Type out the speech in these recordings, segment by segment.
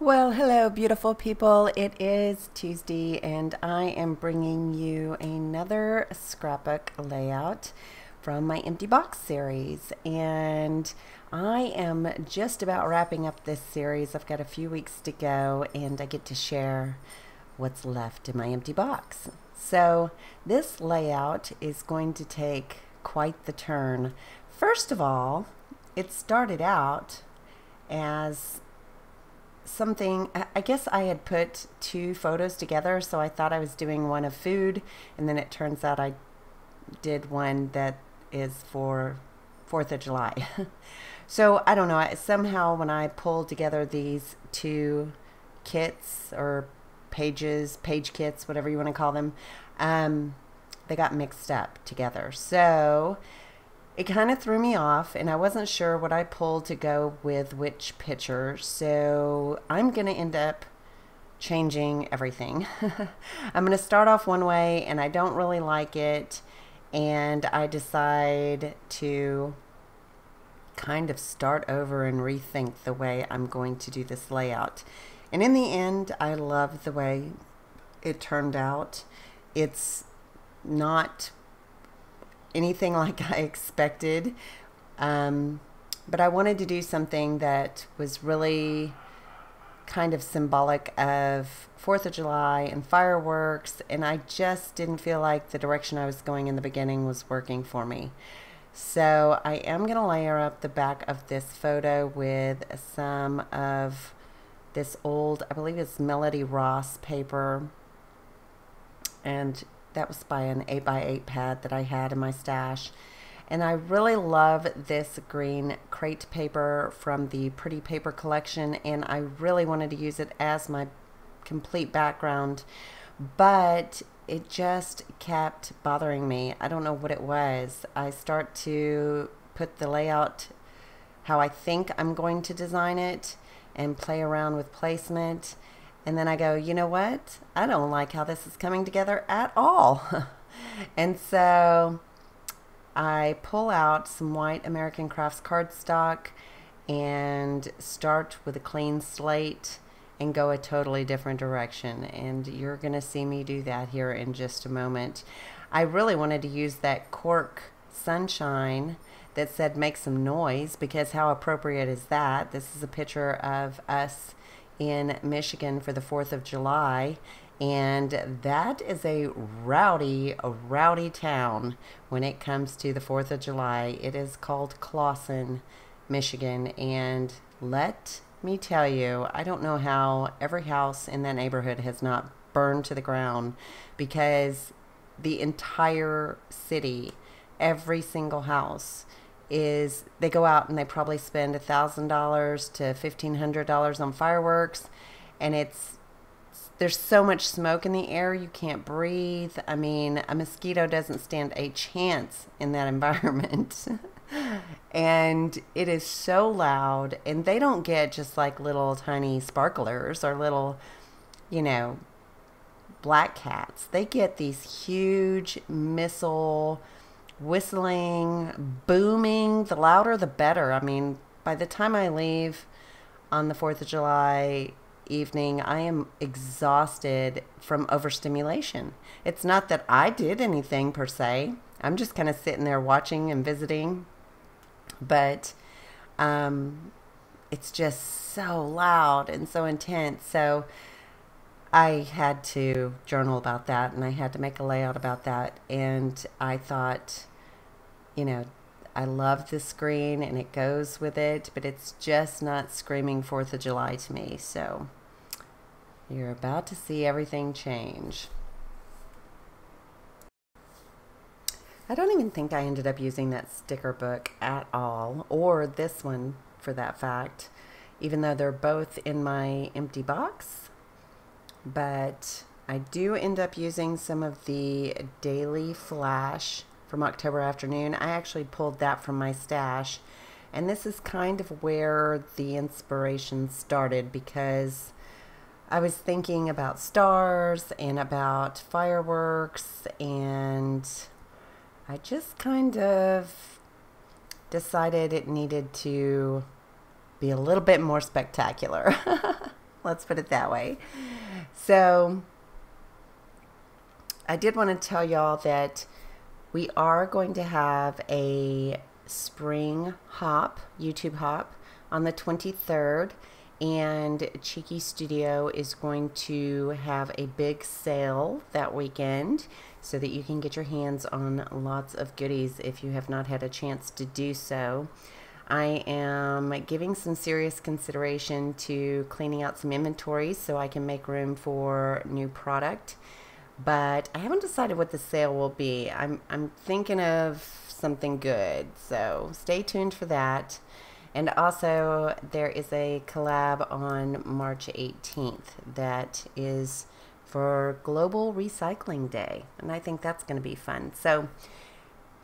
Well, hello, beautiful people. It is Tuesday, and I am bringing you another scrapbook layout from my Empty Box series. And I am just about wrapping up this series. I've got a few weeks to go, and I get to share what's left in my empty box. So, this layout is going to take quite the turn. First of all, it started out as something, I guess I had put two photos together, so I thought I was doing one of food, and then it turns out I did one that is for 4th of July. So I don't know, somehow when I pulled together these two kits or page kits, whatever you want to call them, they got mixed up together. So it kind of threw me off, and I wasn't sure what I pulled to go with which picture, so I'm going to end up changing everything. I'm going to start off one way, and I don't really like it, and I decide to kind of start over and rethink the way I'm going to do this layout. And in the end, I love the way it turned out. It's not anything like I expected, but I wanted to do something that was really kind of symbolic of 4th of July and fireworks, and I just didn't feel like the direction I was going in the beginning was working for me. So I am going to layer up the back of this photo with some of this old, I believe it's Melody Ross paper, and that was by an 8x8 pad that I had in my stash. And I really love this green crate paper from the Pretty Paper collection, and I really wanted to use it as my complete background, but it just kept bothering me. I don't know what it was. I start to put the layout how I think I'm going to design it and play around with placement. And then I go, you know what? I don't like how this is coming together at all. And so I pull out some white American Crafts cardstock and start with a clean slate and go a totally different direction. And you're going to see me do that here in just a moment. I really wanted to use that cork sunshine that said make some noise, because how appropriate is that? This is a picture of us in Michigan for the 4th of July, and that is a rowdy town when it comes to the 4th of July. It is called Clawson, Michigan, and let me tell you, I don't know how every house in that neighborhood has not burned to the ground, because the entire city, every single house, they go out and they probably spend $1,000 to $1,500 on fireworks, and there's so much smoke in the air you can't breathe. I mean, a mosquito doesn't stand a chance in that environment. And it is so loud, and they don't get just like little tiny sparklers or little, you know, black cats. They get these huge missile whistling, booming. The louder the better. I mean, by the time I leave on the 4th of July evening, I am exhausted from overstimulation. It's not that I did anything per se. I'm just kind of sitting there watching and visiting, but it's just so loud and so intense. So I had to journal about that, and I had to make a layout about that. And I thought, you know, I love this green and it goes with it, but it's just not screaming 4th of July to me. So you're about to see everything change. I don't even think I ended up using that sticker book at all, or this one for that fact, even though they're both in my empty box. But I do end up using some of the Daily Flash from October Afternoon. I actually pulled that from my stash, and this is kind of where the inspiration started, because I was thinking about stars and about fireworks, and I just kind of decided it needed to be a little bit more spectacular. Let's put it that way. So I did want to tell y'all that we are going to have a spring hop, YouTube hop, on the 23rd, and Cheeky Studio is going to have a big sale that weekend so that you can get your hands on lots of goodies if you have not had a chance to do so. I am giving some serious consideration to cleaning out some inventory so I can make room for new product, but I haven't decided what the sale will be. I'm thinking of something good, so stay tuned for that. And also there is a collab on March 18th that is for Global Recycling Day, and I think that's going to be fun. So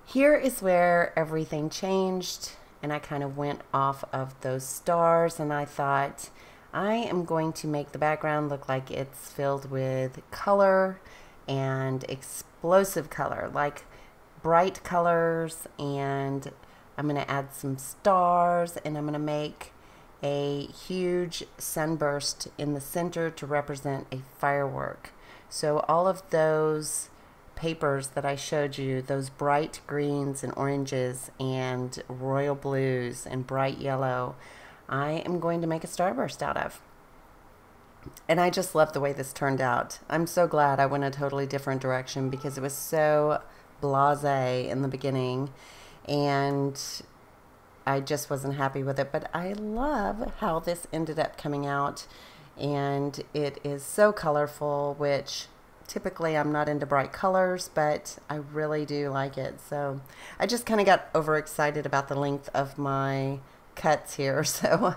here is where everything changed, and I kind of went off of those stars, and I thought I am going to make the background look like it's filled with color and explosive color, like bright colors, and I'm going to add some stars, and I'm going to make a huge sunburst in the center to represent a firework. So all of those papers that I showed you, those bright greens and oranges and royal blues and bright yellow, I am going to make a starburst out of. And I just love the way this turned out. I'm so glad I went a totally different direction because it was so blasé in the beginning and I just wasn't happy with it. But I love how this ended up coming out, and it is so colorful, which typically I'm not into bright colors, but I really do like it. So I just kind of got overexcited about the length of my cuts here, so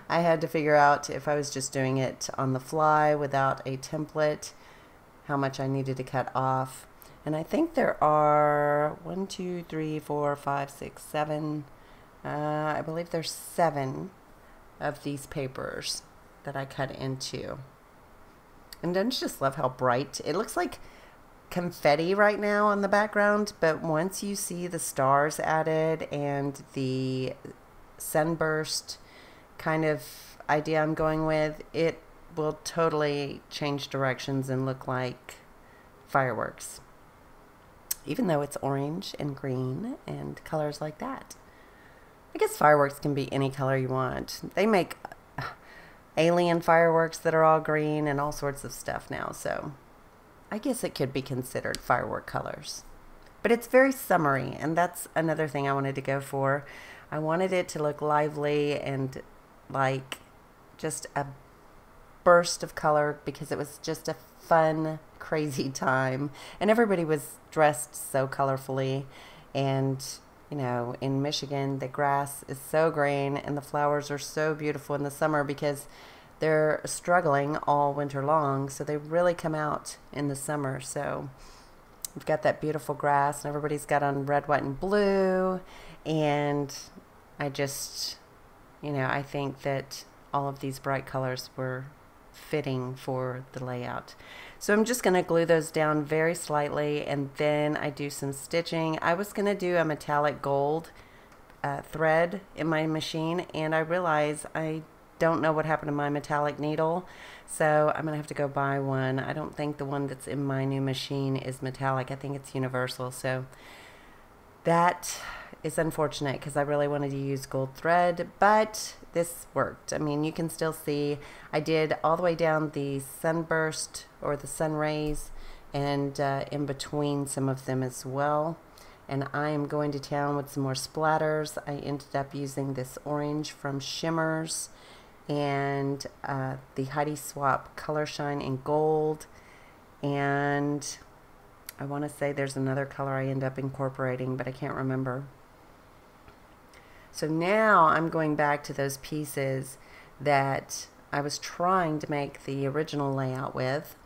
I had to figure out if I was just doing it on the fly without a template, how much I needed to cut off. And I think there are 1, 2, 3, 4, 5, 6, 7, I believe there's 7 of these papers that I cut into. And don't you just love how bright it looks? Like confetti right now on the background, but once you see the stars added and the sunburst kind of idea I'm going with, it will totally change directions and look like fireworks, even though it's orange and green and colors like that. I guess fireworks can be any color you want. They make alien fireworks that are all green and all sorts of stuff now, so I guess it could be considered firework colors. But it's very summery, and that's another thing I wanted to go for. I wanted it to look lively and like just a burst of color because it was just a fun, crazy time. And everybody was dressed so colorfully. And, you know, in Michigan, the grass is so green and the flowers are so beautiful in the summer because they're struggling all winter long. So they really come out in the summer. So we've got that beautiful grass and everybody's got on red, white, and blue. And I just, you know, I think that all of these bright colors were fitting for the layout. So I'm just going to glue those down very slightly, and then I do some stitching. I was going to do a metallic gold thread in my machine, and I realize I don't know what happened to my metallic needle, so I'm going to have to go buy one. I don't think the one that's in my new machine is metallic. I think it's universal, so that is unfortunate because I really wanted to use gold thread, but this worked. I mean, you can still see I did all the way down the sunburst or the sun rays and in between some of them as well. And I am going to town with some more splatters. I ended up using this orange from Shimmers and the Heidi Swap Color Shine in gold, and I want to say there's another color I end up incorporating, but I can't remember. So now I'm going back to those pieces that I was trying to make the original layout with,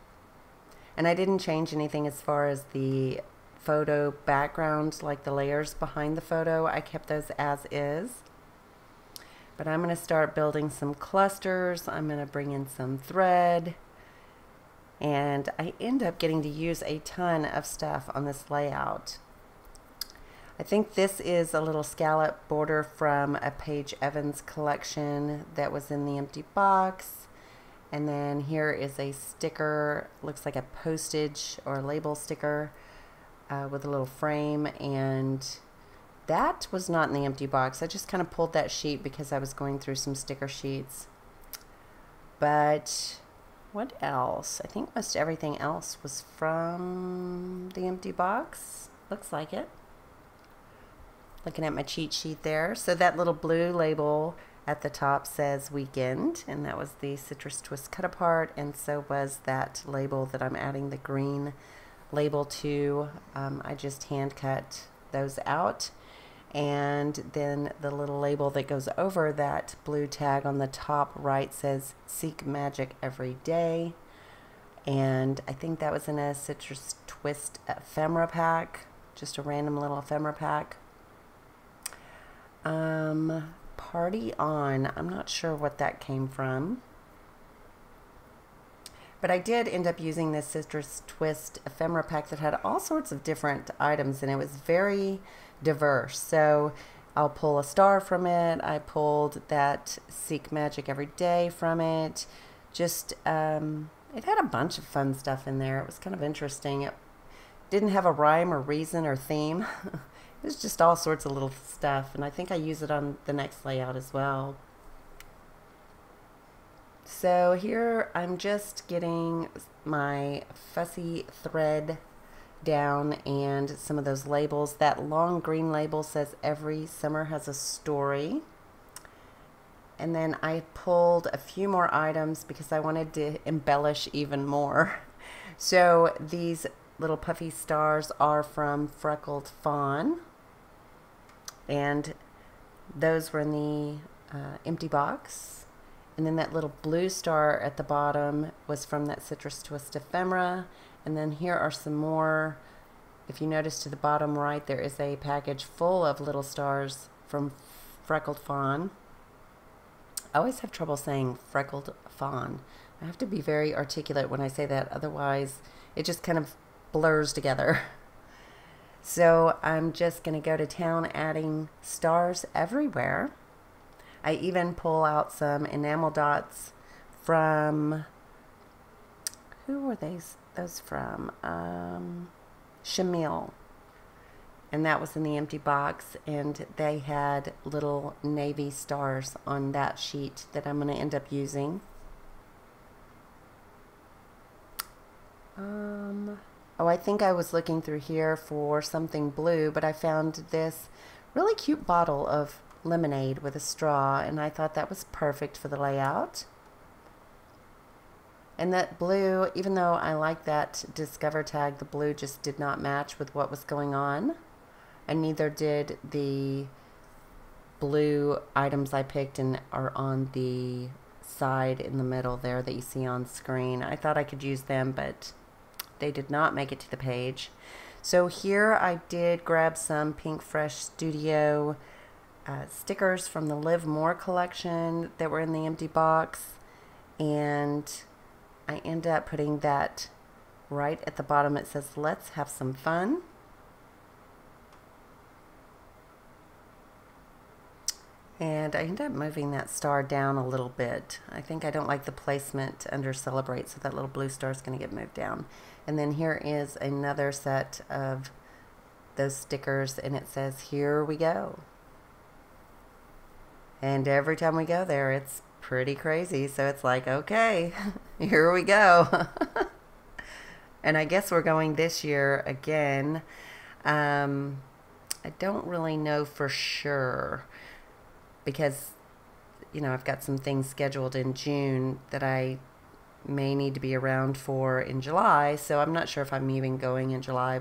and I didn't change anything as far as the photo background, like the layers behind the photo. I kept those as is. But I'm going to start building some clusters. I'm going to bring in some thread, and I end up getting to use a ton of stuff on this layout. I think this is a little scallop border from a Paige Evans collection that was in the empty box, And then here is a sticker, looks like a postage or label sticker with a little frame, and that was not in the empty box. I just kind of pulled that sheet because I was going through some sticker sheets. But what else? I think most everything else was from the empty box. Looks like it. Looking at my cheat sheet there. So that little blue label at the top says weekend, and that was the Citrus Twist cut apart, and so was that label that I'm adding the green label to. I just hand cut those out, and then the little label that goes over that blue tag on the top right says Seek Magic Every Day, and I think that was in a Citrus Twist ephemera pack, just a random little ephemera pack. Party On, I'm not sure what that came from, but I did end up using this Citrus Twist ephemera pack that had all sorts of different items, and it was very diverse. So I'll pull a star from it. I pulled that Seek Magic Every Day from it. Just it had a bunch of fun stuff in there. It was kind of interesting. It didn't have a rhyme or reason or theme. It was just all sorts of little stuff, and I think I use it on the next layout as well. So here I'm just getting my fussy thread down and some of those labels. That long green label says Every Summer Has a Story. And then I pulled a few more items because I wanted to embellish even more. So these little puffy stars are from Freckled Fawn, and those were in the empty box. And then that little blue star at the bottom was from that Citrus Twist ephemera. And then here are some more. If you notice to the bottom right, there is a package full of little stars from Freckled Fawn. I always have trouble saying Freckled Fawn. I have to be very articulate when I say that, otherwise it just kind of blurs together. So I'm just going to go to town adding stars everywhere. I even pull out some enamel dots from, who were those from? Shamil. And that was in the empty box, and they had little navy stars on that sheet that I'm going to end up using. Oh, I think I was looking through here for something blue, but I found this really cute bottle of lemonade with a straw, and I thought that was perfect for the layout. And that blue, even though I like that Discover tag, the blue just did not match with what was going on, and neither did the blue items I picked and are on the side in the middle there that you see on screen. I thought I could use them, but they did not make it to the page. So here I did grab some Pink Fresh Studio stickers from the Live More collection that were in the empty box, and I end up putting that right at the bottom. It says, "Let's have some fun." And I end up moving that star down a little bit. I think I don't like the placement under Celebrate, so that little blue star is going to get moved down. And then here is another set of those stickers, and it says, "Here we go." And every time we go there, it's pretty crazy. So it's like, okay, here we go. And I guess we're going this year again. I don't really know for sure, because, you know, I've got some things scheduled in June that I may need to be around for in July. So I'm not sure if I'm even going in July.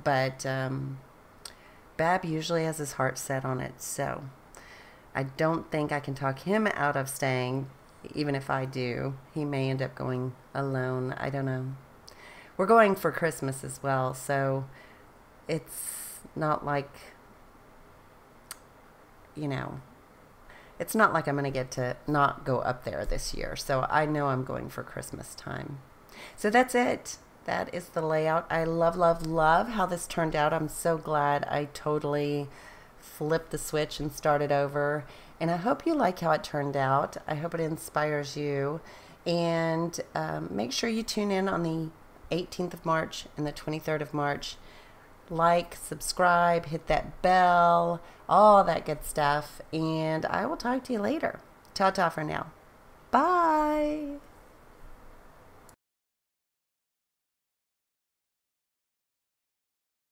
But Bab usually has his heart set on it. So I don't think I can talk him out of staying, even if I do. He may end up going alone. I don't know. We're going for Christmas as well, so it's not like, you know, it's not like I'm going to get to not go up there this year. So I know I'm going for Christmas time. So that's it. That is the layout. I love, love, love how this turned out. I'm so glad I totally flipped the switch and started over. And I hope you like how it turned out. I hope it inspires you. And make sure you tune in on the 18th of March and the 23rd of March. Like, subscribe, hit that bell, all that good stuff. And I will talk to you later. Ta-ta for now. Bye.